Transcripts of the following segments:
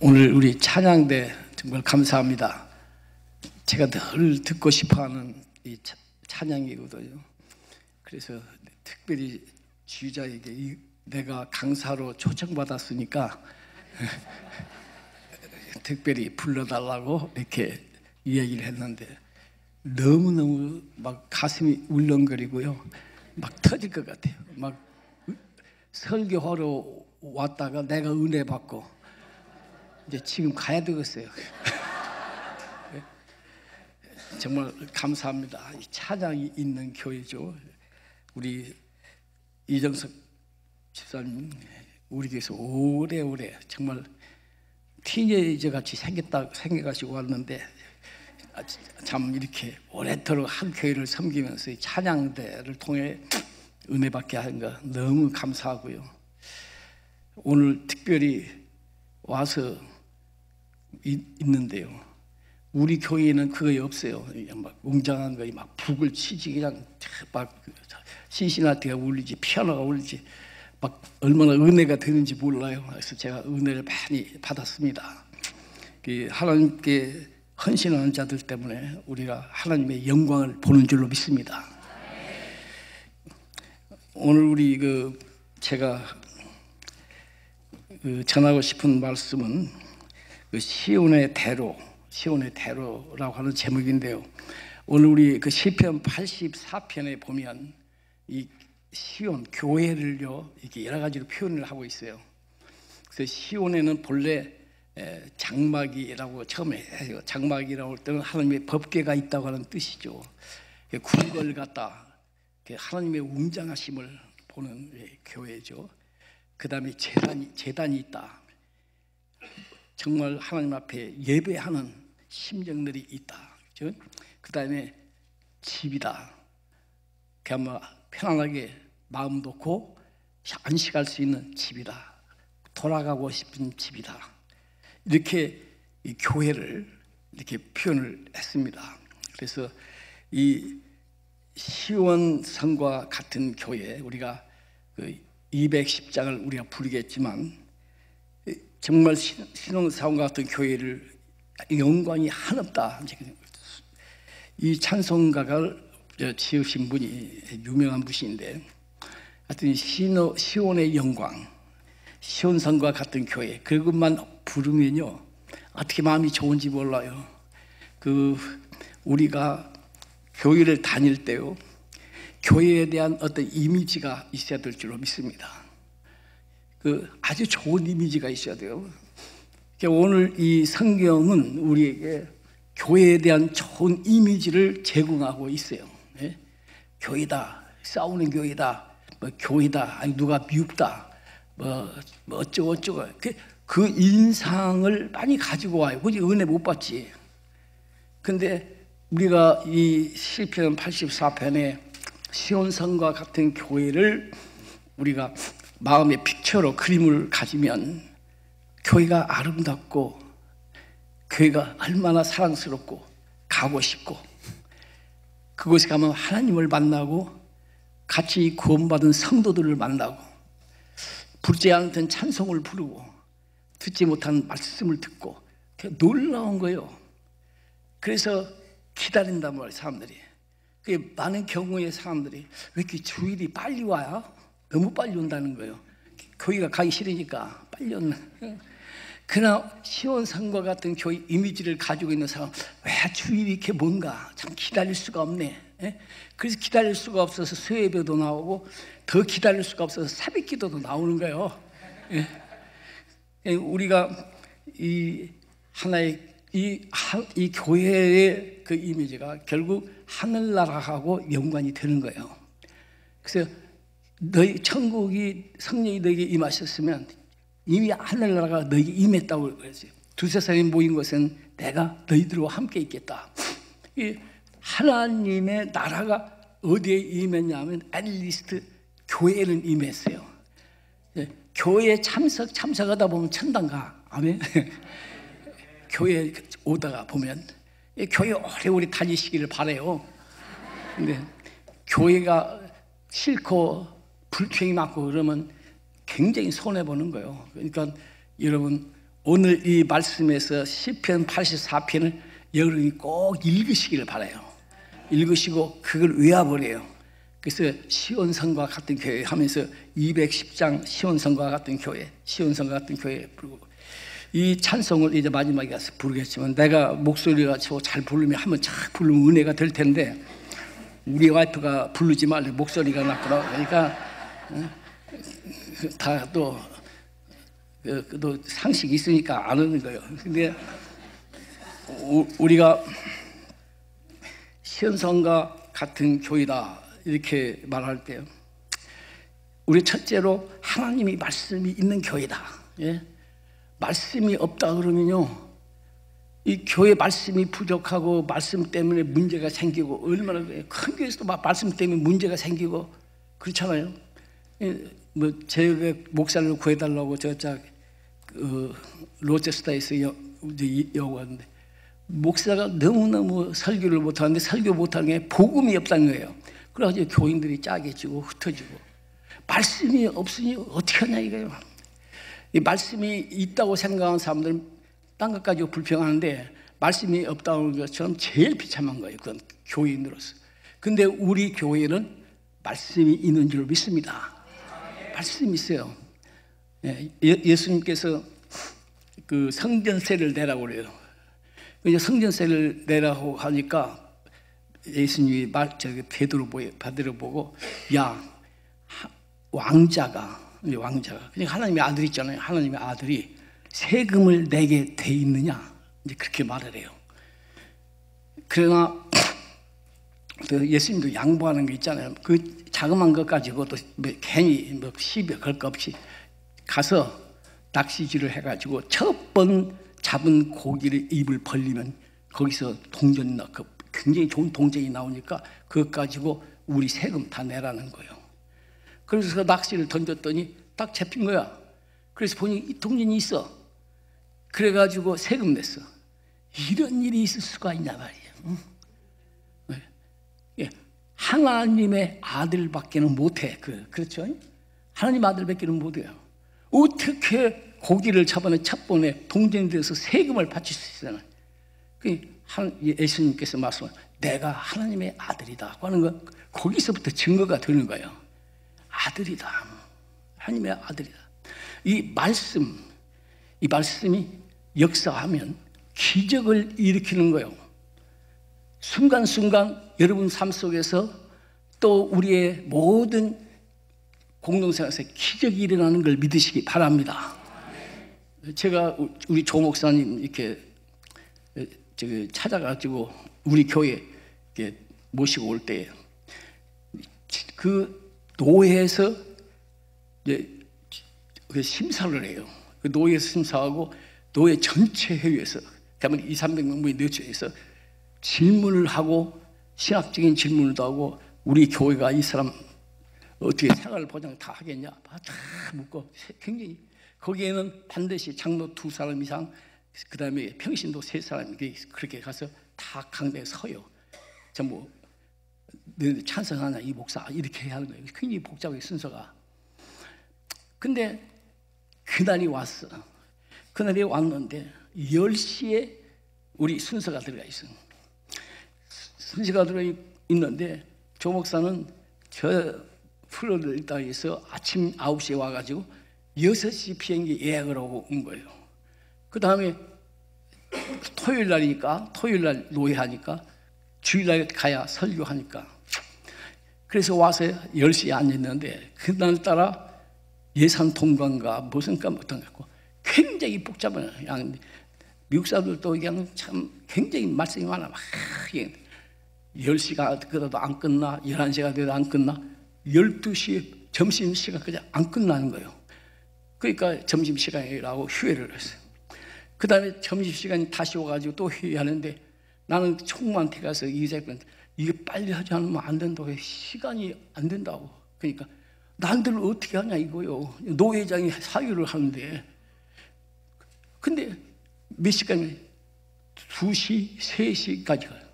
오늘 우리 찬양대 정말 감사합니다. 제가 늘 듣고 싶어하는 이 찬양이거든요. 그래서 특별히 지휘자에게 내가 강사로 초청받았으니까 특별히 불러달라고 이렇게 이야기를 했는데 너무너무 막 가슴이 울렁거리고요. 막 터질 것 같아요. 막 설교하러 왔다가 내가 은혜 받고 이제 지금 가야 되겠어요. 정말 감사합니다. 이 찬양이 있는 교회죠. 우리 이정석 집사님 우리 교회에서 오래오래 정말 티네이저 같이 생겨가지고 왔는데 참 이렇게 오래도록 한 교회를 섬기면서 이 찬양대를 통해 은혜 받게 하는 거 너무 감사하고요. 오늘 특별히 와서 있는데요. 우리 교회에는 그거 없어요. 막 웅장한 거, 막 북을 치지 그냥 막 신시나티가 울리지, 피아노가 울리지, 막 얼마나 은혜가 되는지 몰라요. 그래서 제가 은혜를 많이 받았습니다. 하나님께 헌신하는 자들 때문에 우리가 하나님의 영광을 보는 줄로 믿습니다. 오늘 우리 제가 전하고 싶은 말씀은 시온의 대로라고 하는 제목인데요. 오늘 우리 시편 84편에 보면 이 시온 교회를요 이렇게 여러 가지로 표현을 하고 있어요. 그래서 시온에는 본래 장막이라고 처음에 해요. 장막이라고 할 때는 하나님의 법궤가 있다고 하는 뜻이죠. 궁궐 같다. 하나님의 웅장하심을 보는 교회죠. 그 다음에 제단이 있다. 정말 하나님 앞에 예배하는 심정들이 있다. 그 다음에 집이다. 그야말로 편안하게 마음 놓고 안식할 수 있는 집이다. 돌아가고 싶은 집이다. 이렇게 이 교회를 이렇게 표현을 했습니다. 그래서 이 시온성과 같은 교회, 우리가 210장을 우리가 부르겠지만 정말 시온성과 같은 교회를 영광이 한없다. 이 찬송가를 지으신 분이 유명한 분인데 하여튼 시온의 영광, 시온성과 같은 교회 그것만 부르면요 어떻게 마음이 좋은지 몰라요. 우리가 교회를 다닐 때요 교회에 대한 어떤 이미지가 있어야 될 줄로 믿습니다. 아주 좋은 이미지가 있어야 돼요. 오늘 이 성경은 우리에게 교회에 대한 좋은 이미지를 제공하고 있어요. 네? 교회다, 싸우는 교회다, 교회다, 아니 누가 미흡다, 어쩌고 그 인상을 많이 가지고 와요. 그지 은혜 못 받지. 근데 우리가 이 시편 84편에 시온성과 같은 교회를 우리가 마음의 픽처로 그림을 가지면 교회가 아름답고 교회가 얼마나 사랑스럽고 가고 싶고 그곳에 가면 하나님을 만나고 같이 구원받은 성도들을 만나고 부르지 않던 찬송을 부르고 듣지 못한 말씀을 듣고 놀라운 거예요. 그래서 기다린단 말이에요. 사람들이 많은 경우에 사람들이 왜 이렇게 주일이 빨리 와요? 너무 빨리 온다는 거예요. 교회가 가기 싫으니까 빨리 온다. 그러나 시온성과 같은 교회 이미지를 가지고 있는 사람 왜 주일이 이렇게 뭔가 참 기다릴 수가 없네. 그래서 기다릴 수가 없어서 수요예배도 나오고 더 기다릴 수가 없어서 새벽기도도 나오는 거예요. 우리가 이 하나의 이 교회의 그 이미지가 결국 하늘나라하고 연관이 되는 거예요. 그래서 너희 천국이 성령이 너에게 임하셨으면 이미 하늘나라가 너에게 임했다고 그랬어요. 두세 사람이 모인 것은 내가 너희들과 함께 있겠다. 이 하나님의 나라가 어디에 임했냐면 애들리스트 교회에는 임했어요. 교회에 참석하다 보면 천당 가. 아멘. 교회에 오다가 보면 교회 오래오래 다니시기를 바라요. 근데 교회가 싫고 불평이 많고 그러면 굉장히 손해보는 거예요. 그러니까 여러분 오늘 이 말씀에서 시편 84편을 여러분이 꼭 읽으시기를 바라요. 읽으시고 그걸 외워버려요. 그래서 시온성과 같은 교회 하면서 210장 시온성과 같은 교회, 시온성과 같은 교회 부르고, 이 찬송을 이제 마지막에 가서 부르겠지만 내가 목소리가 잘 부르면 한번 착 부르면 은혜가 될 텐데 우리 와이프가 부르지 말래, 목소리가 낮구나. 그러니까 다 또 상식이 있으니까 안 하는 거예요. 근데 우리가 시온성과 같은 교회다 이렇게 말할 때 우리 첫째로 하나님이 말씀이 있는 교회다. 예? 말씀이 없다 그러면요, 이 교회 말씀이 부족하고 말씀 때문에 문제가 생기고, 얼마나 큰 교회에서도 말씀 때문에 문제가 생기고 그렇잖아요. 뭐 제 목사를 구해달라고 로체스터에서 요구하는데 목사가 너무너무 설교를 못하는데 설교 못하는 게 복음이 없다는 거예요. 그래가지고 교인들이 짜게지고 흩어지고, 말씀이 없으니 어떻게 하냐 이거예요. 이 말씀이 있다고 생각하는 사람들은 딴 것 가지고 불평하는데 말씀이 없다는 것처럼 제일 비참한 거예요. 그건 교인으로서. 근데 우리 교회는 말씀이 있는 줄 믿습니다. 말씀이 있어요. 예수님께서 그 성전세를 내라고 그래요. 성전세를 내라고 하니까 예수님이 베드로 보고, 야, 왕자가 그러니까 하나님의 아들 있잖아요. 하나님의 아들이 세금을 내게 돼 있느냐, 이제 그렇게 말을 해요. 그러나 예수님도 양보하는 게 있잖아요. 그 자그마한 것 가지고 또 괜히 시비 걸 거 없이 가서 낚시질을 해가지고 첫 번 잡은 고기를 입을 벌리면 거기서 굉장히 좋은 동전이 나오니까 그것 가지고 우리 세금 다 내라는 거예요. 그래서 그 낚시를 던졌더니 딱 잡힌 거야. 그래서 보니 이 동전이 있어. 그래가지고 세금 냈어. 이런 일이 있을 수가 있냐 말이에요. 하나님의 아들밖에는 못해. 그렇죠? 하나님 아들밖에는 못해요. 어떻게 고기를 잡아내 첫 번에 동전이 돼서 세금을 바칠 수 있잖아요. 예수님께서 말씀을 내가 하나님의 아들이다 하는 건 거기서부터 증거가 되는 거예요. 아들이다. 하나님의 아들이다. 이 말씀이 역사하면 기적을 일으키는 거예요. 순간순간 여러분 삶 속에서 또 우리의 모든 공동생활에서 기적이 일어나는 걸 믿으시기 바랍니다. 제가 우리 조 목사님 이렇게 찾아가지고 우리 교회 이렇게 모시고 올 때 그 노회에서 심사를 해요. 그 노회에서 심사하고 노회 전체 회의에서 그러면 200~300명분이 내주해서 질문을 하고 신학적인 질문도 하고 우리 교회가 이 사람 어떻게 생활 보장 다 하겠냐 다 묻고, 굉장히 거기에는 반드시 장로 2사람 이상, 그 다음에 평신도 3사람 그렇게 가서 다 강대에 서요. 전부 너희들 찬성하냐 이 목사 이렇게 해야 하는 거예요. 굉장히 복잡하게 순서가. 근데 그날이 왔어. 그날이 왔는데 10시에 우리 순서가 들어가 있어. 순서가 들어가 있는데 조 목사는 저 플로리다에서 아침 9시에 와가지고 6시 비행기 예약을 하고 온 거예요. 그 다음에 토요일 날이니까, 토요일 날 노예하니까 주일날 가야 설교하니까, 그래서 와서 10시에 앉았는데 그날따라 예산 통과인가 무슨가 못한갖고 굉장히 복잡해요. 미국 사람들도 그냥 참 굉장히 말씀이 많아. 10시가 그래도 안 끝나, 11시가 돼도 안 끝나, 12시 점심시간까지 안 끝나는 거예요. 그러니까 점심시간이라고 휴회를 했어요. 그 다음에 점심시간이 다시 와가지고 또 회의하는데 나는 총무한테 가서 이사님한테 이게 빨리 하지 않으면 안 된다고 해. 시간이 안 된다고. 그러니까 난들 어떻게 하냐 이거요. 노회장이 사유를 하는데. 근데 몇 시간이면 2시, 3시까지 가요.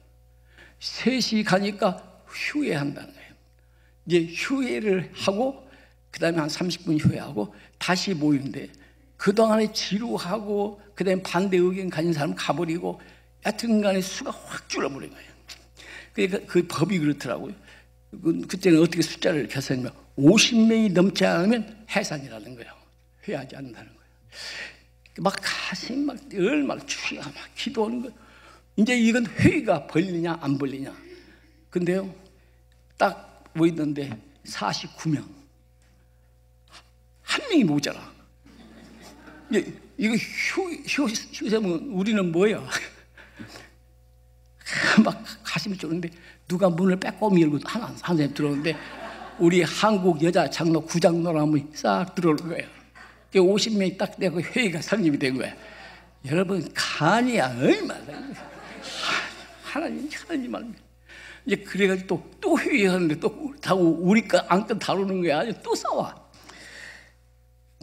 3시 가니까 휴회한다는 거예요. 이제 휴회를 하고 그 다음에 한 30분 휴회하고 다시 모이는데 그동안에 지루하고 그다음에 반대 의견 가진 사람 가버리고 여튼 간에 수가 확 줄어버린 거예요. 그러니까 그 법이 그렇더라고요. 그때는 어떻게 숫자를 계산하면 50명이 넘지 않으면 해산이라는 거예요. 회하지 않는다는 거예요. 막 가슴이 막 얼마나 추위가 막 기도하는 거예요. 이제 이건 회의가 벌리냐 안 벌리냐. 근데요, 딱 뭐 있는데 49명. 한 명이 모자라. 이거 휴세면 우리는 뭐야? 막 가슴이 쫄는데 누가 문을 빼꼼 열고 한 사람이 들어오는데 우리 한국 여자 장로 구장로람이 싹 들어오는 거예요. 50명이 딱 되고 회의가 성립이 된 거예요. 여러분 간이야 얼마나 하나님 말입니다. 이제 그래가지고 또 회의하는데 또 우리 거 안건 다루는 거야. 아주 또 싸워.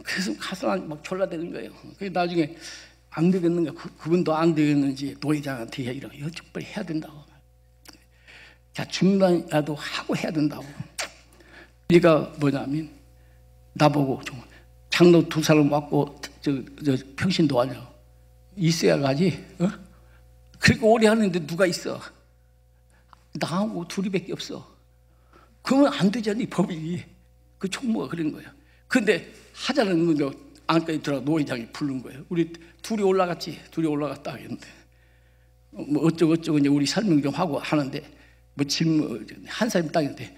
그래서 가슴 막 졸라대는 거예요. 그래서 나중에 안 되겠는가, 그분도 안 되겠는지 노회장한테 얘기를 여쭈빨리 해야 된다고. 자, 중단이라도 하고 해야 된다고. 네가 뭐냐면 나보고 장로 두 사람 왔고 저 평신 도와줘. 있어야 가지. 어? 그리고 오래 하는데 누가 있어? 나하고 둘이밖에 없어. 그러면 안 되잖니 법이. 그 총무가 그런 거야. 근데 하자는 건 안까지 들어가 노회장이 부른 거예요. 우리 둘이 올라갔지. 둘이 올라갔다 했는데 뭐 어쩌고 이제 우리 설명 좀 하고 하는데 뭐 질문 한 사람이 딱 있는데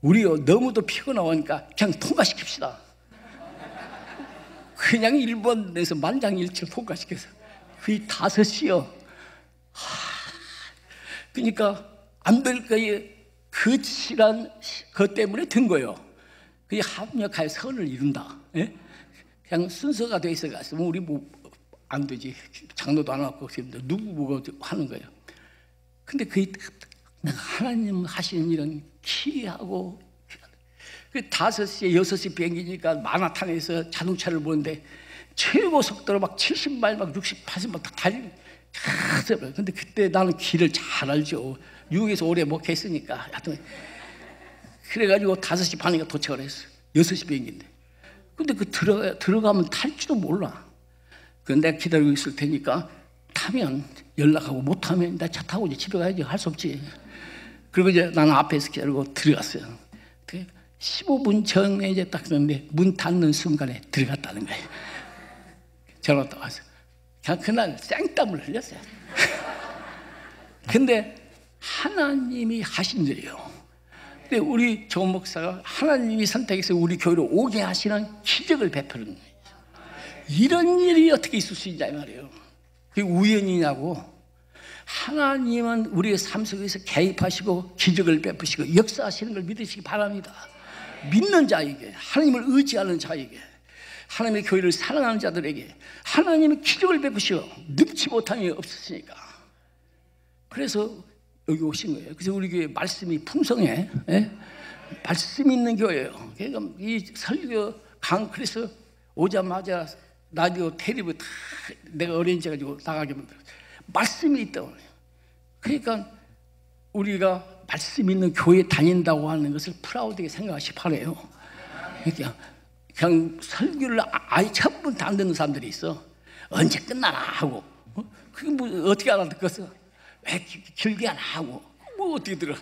우리요 너무도 피곤하니까 그냥 통과시킵시다. 그냥 1번에서 만장일치로 통과시켜서 거의 5시요. 그러니까 안 될 거에 그 실한 것 때문에 든 거예요. 그게 합력하여 선을 이룬다. 예? 그냥 순서가 돼 있어가지고 우리 뭐 안 되지. 장로도 안 왔고 누구 보고 하는 거예요. 근데 그게 하나님 하시는 일은 기이하고 그 5시에 6시 비행기니까 마나탄에서 자동차를 보는데 최고 속도로 막 70마일 막 68시 막 달리는. 근데 그때 나는 길을 잘 알죠. 미국에서 오래 목했으니까. 하여튼 그래가지고 5시 반인가 도착을 했어. 6시 비행기인데. 근데 그 들어가면 탈지도 몰라. 근데 내가 기다리고 있을 테니까 타면 연락하고 못 타면 나 차 타고 이제 집에 가야지. 할 수 없지. 그리고 이제 나는 앞에서 기다리고 들어갔어요. 15분 전에 이제 딱 썼는데 문 닫는 순간에 들어갔다는 거예요. 전화 딱 와서. 그냥 그날 생땀을 흘렸어요. 근데 하나님이 하신 일이에요. 근데 우리 조 목사가 하나님이 선택해서 우리 교회로 오게 하시는 기적을 베푸는 거예요. 이런 일이 어떻게 있을 수 있냐 말이에요. 그게 우연이냐고. 하나님은 우리의 삶 속에서 개입하시고 기적을 베푸시고 역사하시는 걸 믿으시기 바랍니다. 믿는 자에게, 하나님을 의지하는 자에게, 하나님의 교회를 사랑하는 자들에게 하나님의 기적을 베푸시고 능치 못함이 없으시니까. 그래서 여기 오신 거예요. 그래서 우리 교회 말씀이 풍성해. 예? 말씀 있는 교회예요. 그러니까 이 설교 그래서 오자마자 라디오 텔레비 다 내가 어린이집 가지고 나가게 만들어. 말씀이 있다고 해요. 그러니까 우리가 말씀 있는 교회에 다닌다고 하는 것을 프라우드하게 생각하시 바래요. 그냥 설교를 아예 첫 번 다 안 듣는 사람들이 있어. 언제 끝나나 하고. 그게 뭐 어떻게 알아듣겠어? 왜 길게 안 하고. 뭐 어떻게 들어.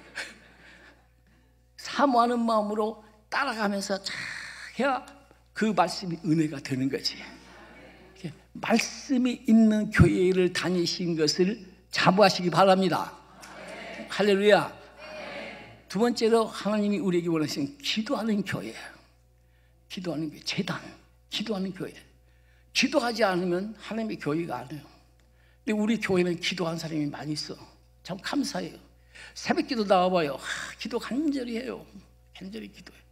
사모하는 마음으로 따라가면서 잘 해야 그 말씀이 은혜가 되는 거지. 말씀이 있는 교회를 다니신 것을 자부하시기 바랍니다. 할렐루야. 두 번째로 하나님이 우리에게 원하시는 기도하는 교회. 기도하는 교회, 재단, 기도하는 교회. 기도하지 않으면 하나님의 교회가 안 해요. 근데 우리 교회는 기도한 사람이 많이 있어. 참 감사해요. 새벽 기도 나와봐요. 기도 간절히 해요. 간절히 기도해요.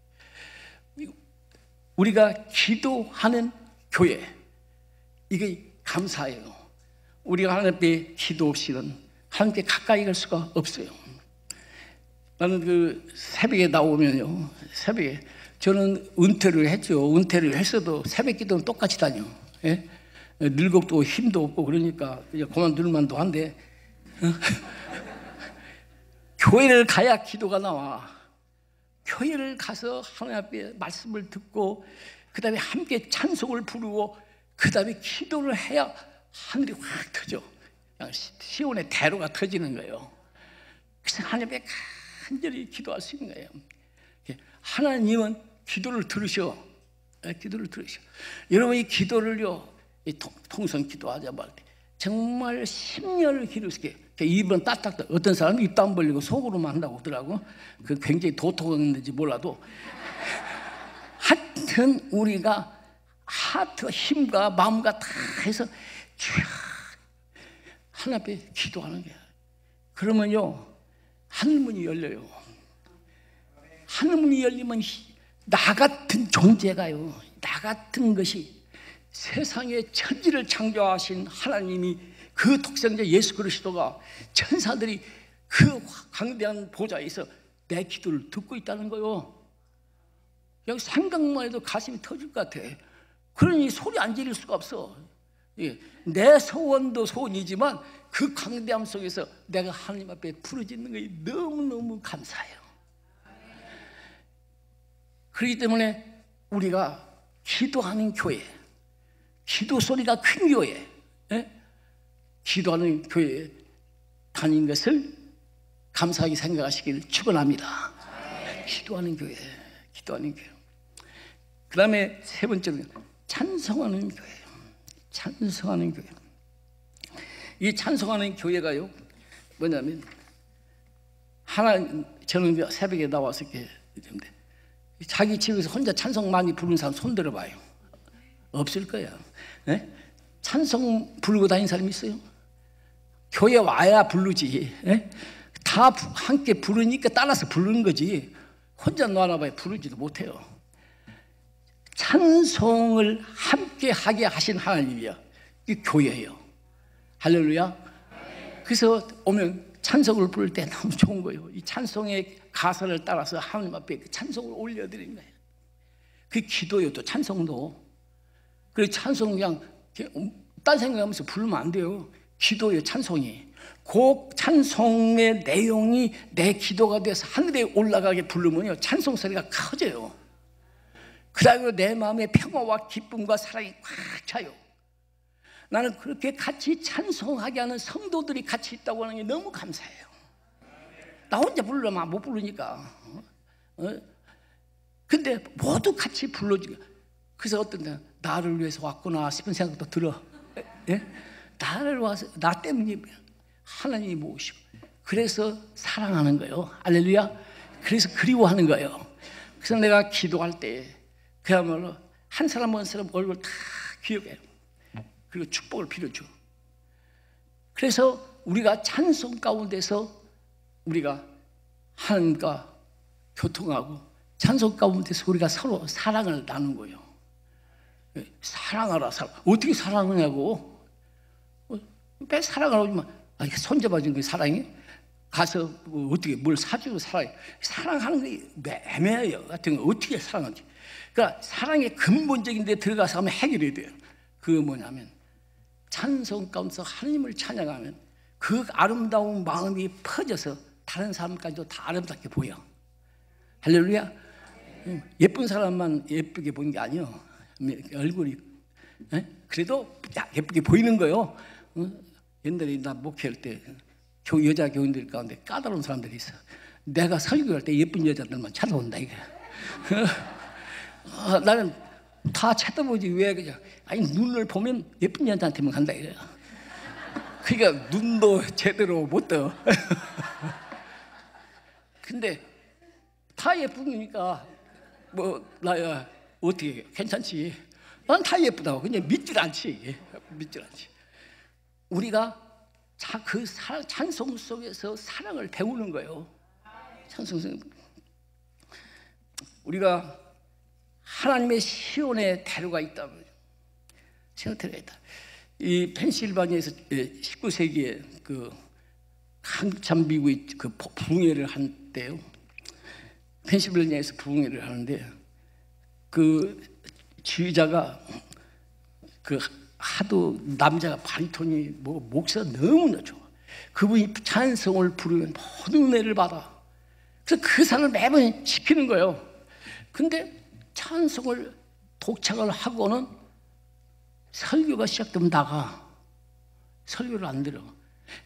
우리가 기도하는 교회, 이게 감사해요. 우리가 하나님 앞에 기도 없이는 하나님께 가까이 갈 수가 없어요. 나는 그 새벽에 나오면요, 새벽에 저는 은퇴를 했죠. 은퇴를 했어도 새벽 기도는 똑같이 다녀. 예? 늙었고 힘도 없고 그러니까 이제 그만둘 만도 한데 교회를 가야 기도가 나와. 교회를 가서 하나님 앞에 말씀을 듣고 그 다음에 함께 찬송을 부르고 그 다음에 기도를 해야 하늘이 확 터져. 그냥 시온의 대로가 터지는 거예요. 그래서 하나님께 간절히 기도할 수 있는 거예요. 하나님은 기도를 들으셔. 기도를 들으셔. 여러분 이 기도를요, 이 통성 기도하자 말 때 정말 심려를 기르시게. 입은 딱딱딱. 어떤 사람은 입도 안 벌리고 속으로만 한다고 하더라고. 그 굉장히 도통했는지 몰라도. 하여튼 우리가 하트 힘과 마음과 다 해서 하나님 앞에 기도하는 거야. 그러면요 하늘문이 열려요. 하늘문이 열리면 나 같은 존재가요, 나 같은 것이 세상의 천지를 창조하신 하나님이 그 독생자 예수 그리스도가 천사들이 그 광대한 보좌에서 내 기도를 듣고 있다는 거요. 여기 생각만 해도 가슴이 터질 것 같아. 그러니 소리 안 지를 수가 없어. 내 소원도 소원이지만 그 광대함 속에서 내가 하나님 앞에 부르짖는 것이 너무너무 감사해요. 그렇기 때문에 우리가 기도하는 교회, 기도 소리가 큰 교회, 기도하는 교회에 다닌 것을 감사하게 생각하시길 축원합니다. 기도하는 교회, 기도하는 교회. 그 다음에 세 번째로 찬송하는 교회, 찬송하는 교회. 이 찬송하는 교회가요 뭐냐면, 저는 새벽에 나와서 이렇게 자기 집에서 혼자 찬송 많이 부르는 사람 손 들어봐요. 없을 거야. 네? 찬송 부르고 다니는 사람이 있어요? 교회 와야 부르지. 네? 다 함께 부르니까 따라서 부르는 거지. 혼자 놔놔봐야 부르지도 못해요. 찬송을 함께 하게 하신 하나님이야. 이게 교회예요. 할렐루야. 그래서 오면 찬송을 부를 때 너무 좋은 거예요. 이 찬송의 가사를 따라서 하나님 앞에 그 찬송을 올려드리는 거예요. 그 기도요, 또 찬송도. 그래서 찬송 그냥 딴 생각하면서 부르면 안 돼요. 기도요, 찬송이. 그 찬송의 내용이 내 기도가 돼서 하늘에 올라가게 부르면요, 찬송 소리가 커져요. 그리고 내 마음에 평화와 기쁨과 사랑이 꽉 차요. 나는 그렇게 같이 찬송하게 하는 성도들이 같이 있다고 하는 게 너무 감사해요. 나 혼자 부르려면 못 부르니까. 근데 모두 같이 불러주고. 그래서 어떤 데 나를 위해서 왔구나 싶은 생각도 들어. 예? 나를 와서 나 때문에 하나님이 모으시고, 그래서 사랑하는 거예요. 할렐루야. 그래서 그리워하는 거예요. 그래서 내가 기도할 때 그야말로 한 사람 한 사람 얼굴 다 기억해요. 그리고 축복을 빌어줘. 그래서 우리가 찬송 가운데서 우리가 하나님과 교통하고, 찬송 가운데서 우리가 서로 사랑을 나눈 거예요. 사랑하라, 사랑. 어떻게 사랑하냐고. 왜 사랑을 하지만, 손잡아주는 게 사랑이? 가서 뭐 어떻게 뭘 사주고 사랑해. 사랑하는 게 애매해요. 같은 거 어떻게 사랑하지? 그러니까 사랑의 근본적인 데 들어가서 하면 해결이 돼요. 그 뭐냐면, 찬송 가운데서 하나님을 찬양하면 그 아름다운 마음이 퍼져서 다른 사람까지도 다 아름답게 보여. 할렐루야. 예쁜 사람만 예쁘게 보는 게 아니에요. 얼굴이 그래도 예쁘게 보이는 거예요. 옛날에 나 목회할 때 여자 교인들 가운데 까다로운 사람들이 있어. 내가 설교할 때 예쁜 여자들만 찾아온다 이게. 나는 다 쳐다보지 왜 그냥. 아니 눈을 보면 예쁜 여자한테만 간다 이거야. 그러니까 눈도 제대로 못 떠. 근데 다 예쁘니까 뭐 나야 어떻게 괜찮지? 난 다 예쁘다고. 그냥 믿질 않지. 믿질 않지. 우리가 그 찬송 속에서 사랑을 배우는 거예요. 찬송 속에서 우리가 하나님의 시온의 대로가 있다면, 시온의 대로가 있다. 이 펜실바니아에서 19세기에 그 한참 미국이 그 부흥회를 한 때요. 펜실바니아에서 부흥회를 하는데 그 지휘자가 그 하도 남자가 바리톤이 뭐 목소리가 너무나 좋아. 그분이 찬송을 부르면 모든 은혜를 받아. 그래서 그 사람을 매번 시키는 거예요. 근데 찬송을 독창을 하고는 설교가 시작되면 나가. 설교를 안 들어.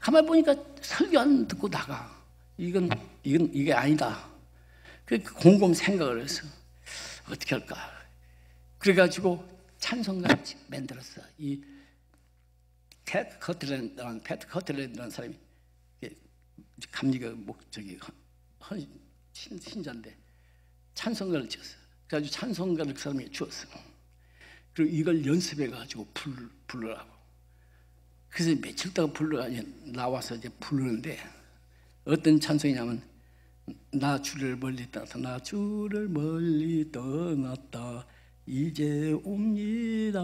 가만히 보니까 설교 안 듣고 나가. 이게 아니다. 그러니까 곰곰 생각을 해서 어떻게 할까. 그래가지고 찬송가를 만들었어. 이 패트 커틀랜드라는 사람이 감리교 목적이 신자인데 찬송가를 지었어. 그래가지고 찬송가를 그 사람이 주었어. 그리고 이걸 연습해가지고 부르라고. 그래서 며칠 동안 불러가지고 나와서 이제 부르는데 어떤 찬송이냐면 나 주를 멀리 떠났다. 나 주를 멀리 떠났다. 이제 옵니다.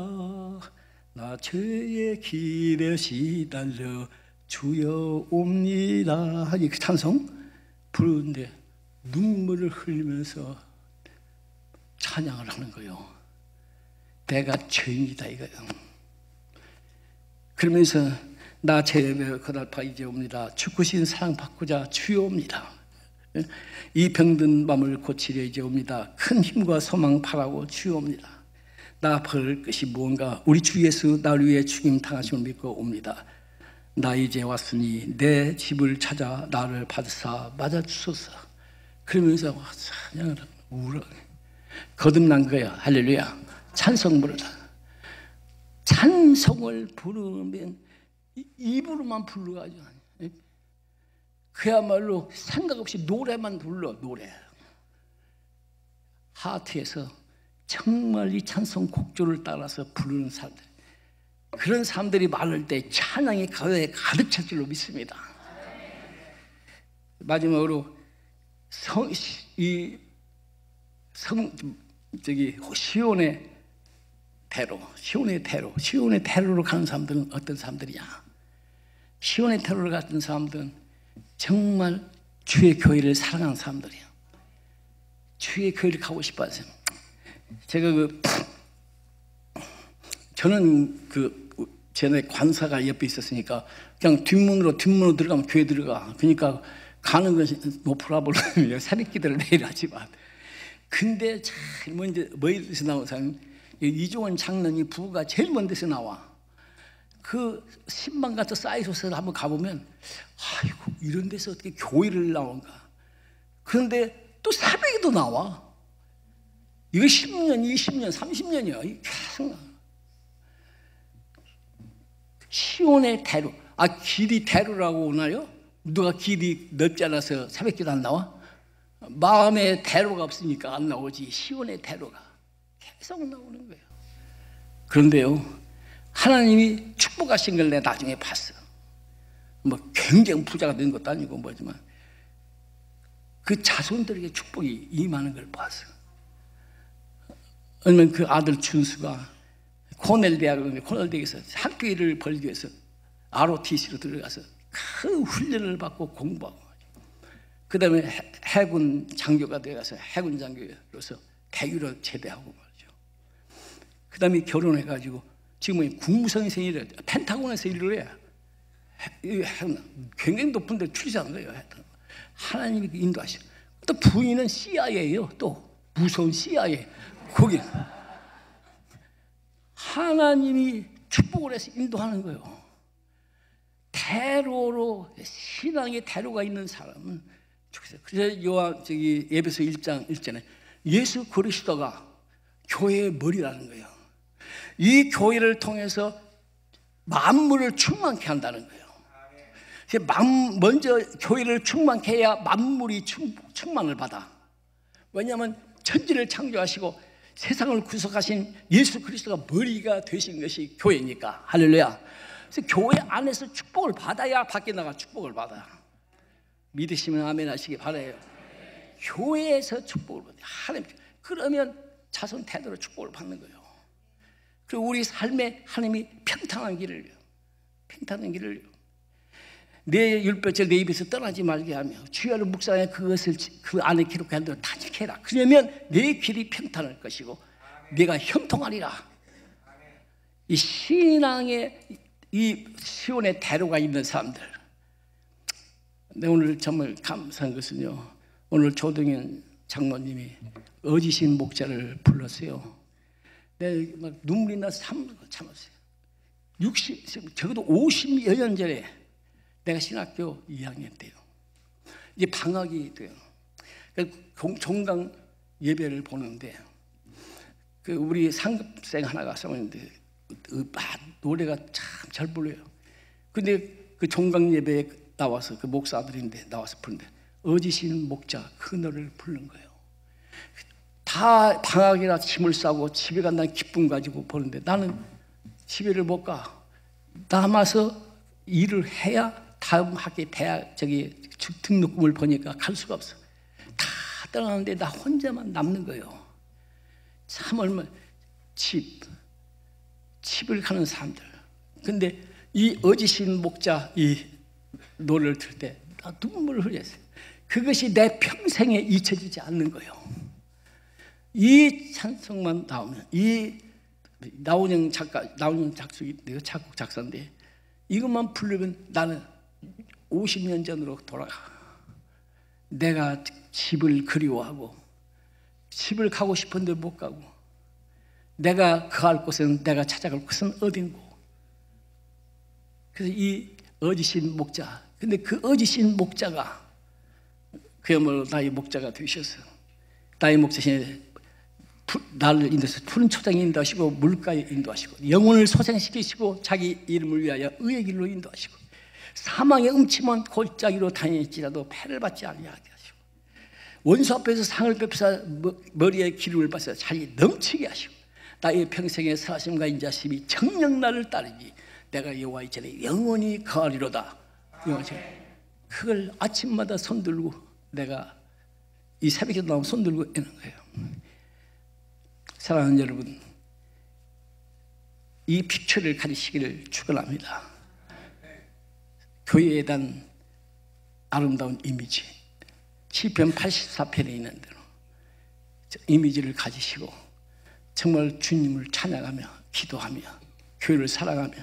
나 죄의 길에 시달려 주여 옵니다. 이 찬송 부르는데 눈물을 흘리면서 찬양을 하는 거예요. 내가 죄인이다 이거예요. 그러면서 나 죄의 거달파 이제 옵니다. 죽으신 사랑 받고자 주여 옵니다. 이 병든 마음을 고치려 이제 옵니다. 큰 힘과 소망 바라고 주여 옵니다. 나 벌 것이 무언가 우리 주 예수 나를 위해 죽임 당하심을 믿고 옵니다. 나 이제 왔으니 내 집을 찾아 나를 받으사 맞아주소서. 그러면서 찬양을 울어. 거듭난 거야. 할렐루야. 찬송 부르다. 찬송을 부르면 입으로만 불러가지고 그야말로 생각 없이 노래만 불러. 노래 하트에서 정말 이 찬송 곡조를 따라서 부르는 사람들, 그런 사람들이 많을 때 찬양이 가요에 가득 찰 줄로 믿습니다. 마지막으로 시온의 테러로 가는 사람들은 어떤 사람들이냐? 시온의 테러로 갔던 사람들은 정말 주의 교회를 사랑하는 사람들이에요. 주의 교회를 가고 싶어 하세요. 제가 저는 전에 관사가 옆에 있었으니까 그냥 뒷문으로 들어가면 교회 들어가. 그러니까 가는 것이 노프라블럼이에요. 새벽 기도를 매일 하지만. 근데 제일 먼저 멀리서 나온 사람이 이종원 장로님 부부가 제일 먼 데서 나와. 그 신방 같은 사이소스를 한번 가보면 아이고 이런 데서 어떻게 교회를 나온가. 그런데 또 새벽에도 나와. 이거 10년, 20년, 30년이야. 계속 시온의 대로. 길이 대로라고 오나요? 누가 길이 넓지 않아서 새벽기도 안 나와? 마음에 대로가 없으니까 안 나오지. 시온의 대로가 계속 나오는 거예요. 그런데요, 하나님이 축복하신 걸 내가 나중에 봤어. 뭐 굉장히 부자가 된 것도 아니고 뭐지만 그 자손들에게 축복이 임하는 걸 봤어. 왜냐면 그 아들 준수가 코넬 대학에서 학교 일을 벌기 위해서 ROTC로 들어가서 큰 훈련을 받고 공부하고, 그 다음에 해군 장교가 되어서 해군 장교로서 대위로 제대하고 말이죠. 그 다음에 결혼해가지고 지금은 국무선생이래. 펜타곤에서 일을 해. 굉장히 높은 데 출세한 거예요. 하나님이 인도하셔. 또 부인은 CIA예요. 또 무서운 CIA. 거기 하나님이 축복을 해서 인도하는 거예요. 대로로, 신앙의 대로가 있는 사람은 좋겠어요. 그래서 에베소 1장 1절에 예수 그리스도가 교회의 머리라는 거예요. 이 교회를 통해서 만물을 충만케 한다는 거예요. 먼저 교회를 충만케 해야 만물이 충만을 받아. 왜냐하면 천지를 창조하시고 세상을 구속하신 예수 그리스도가 머리가 되신 것이 교회니까. 할렐루야. 그래서 교회 안에서 축복을 받아야 밖에 나가 축복을 받아. 믿으시면 아멘 하시기 바라요. 교회에서 축복을 받아요. 하나님. 그러면 자손 태도로 축복을 받는 거예요. 그리고 우리 삶에 하나님이 평탄한 길을 내 율법절 내 입에서 떠나지 말게 하며 주야를 묵상해 그것을 그 안에 기록한 대로 다 지켜라. 그러면 내 길이 평탄할 것이고 내가 형통하리라. 이 신앙의 이 시온의 대로가 있는 사람들. 내 오늘 정말 감사한 것은요, 오늘 조동현 장로님이 어지신 목자를 불렀어요. 내 막 눈물이 나서 참았어요. 적어도 50여 년 전에 내가 신학교 2학년 때요. 이제 방학이 돼요. 종강 예배를 보는데 그 우리 상급생 하나가 있었는데 노래가 참 잘 불러요. 근데 그 종강 예배에 나와서 그 목사들인데 나와서 부르는데 어지신 목자 그 노래를 부르는 거예요. 다 방학이라 짐을 싸고 집에 간다는 기쁨 가지고 보는데 나는 집에를 못 가. 남아서 일을 해야 다음 학기 대학 등록금을 버니까 갈 수가 없어. 다 떠나는데 나 혼자만 남는 거예요. 참 얼마 집을 가는 사람들. 근데 이 어지신 목자 이 노래를 들을 때 나 눈물을 흘렸어요. 그것이 내 평생에 잊혀지지 않는 거예요. 이 찬송만 나오면 이 나훈영 작곡이 내가 작곡 작사인데 이것만 부르면 나는 50년 전으로 돌아가. 내가 집을 그리워하고 집을 가고 싶은데 못 가고 내가 거할 곳은 내가 찾아갈 곳은 어딘고. 그래서 이 어지신 목자, 근데 그 어지신 목자가 그야말로 나의 목자가 되셔서 나의 목자신 나를 인도해서 푸른 초장에 인도하시고 물가에 인도하시고 영혼을 소생시키시고 자기 이름을 위하여 의의 길로 인도하시고 사망의 음침한 골짜기로 다닐지라도 패를 받지 아니하게 하시고 원수 앞에서 상을 베푸사 머리에 기름을 받사 자기 넘치게 하시고 나의 평생의 사심과 인자심이 정녕 나를 따르니 내가 여호와의 전에 영원히 거하리로다. 그걸 아침마다 손들고 내가 이 새벽에 나오면 손들고 있는 거예요. 사랑하는 여러분, 이 픽처를 가지시기를 축원합니다. 교회에 대한 아름다운 이미지, 시편 84편에 있는 대로 이미지를 가지시고 정말 주님을 찬양하며 기도하며 교회를 사랑하며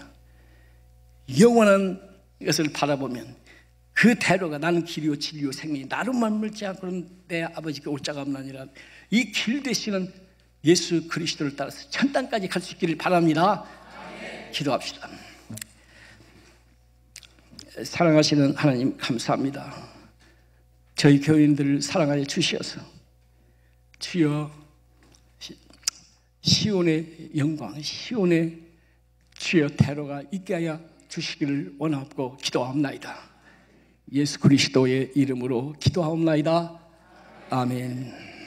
영원한 것을 바라보면 그 대로가 나는 길이요 진리요 생명이 나로만 물지 않고는 내 아버지께 올 자가 없나니라. 이 길 되시는 예수 그리스도를 따라서 천 땅까지 갈 수 있기를 바랍니다. 기도합시다. 사랑하시는 하나님 감사합니다. 저희 교인들을 사랑하여 주시어서 주여 시온의 영광, 시온의 주여 대로가 있게 하여 주시기를 원하고 기도하옵나이다. 예수 그리스도의 이름으로 기도하옵나이다. 아멘.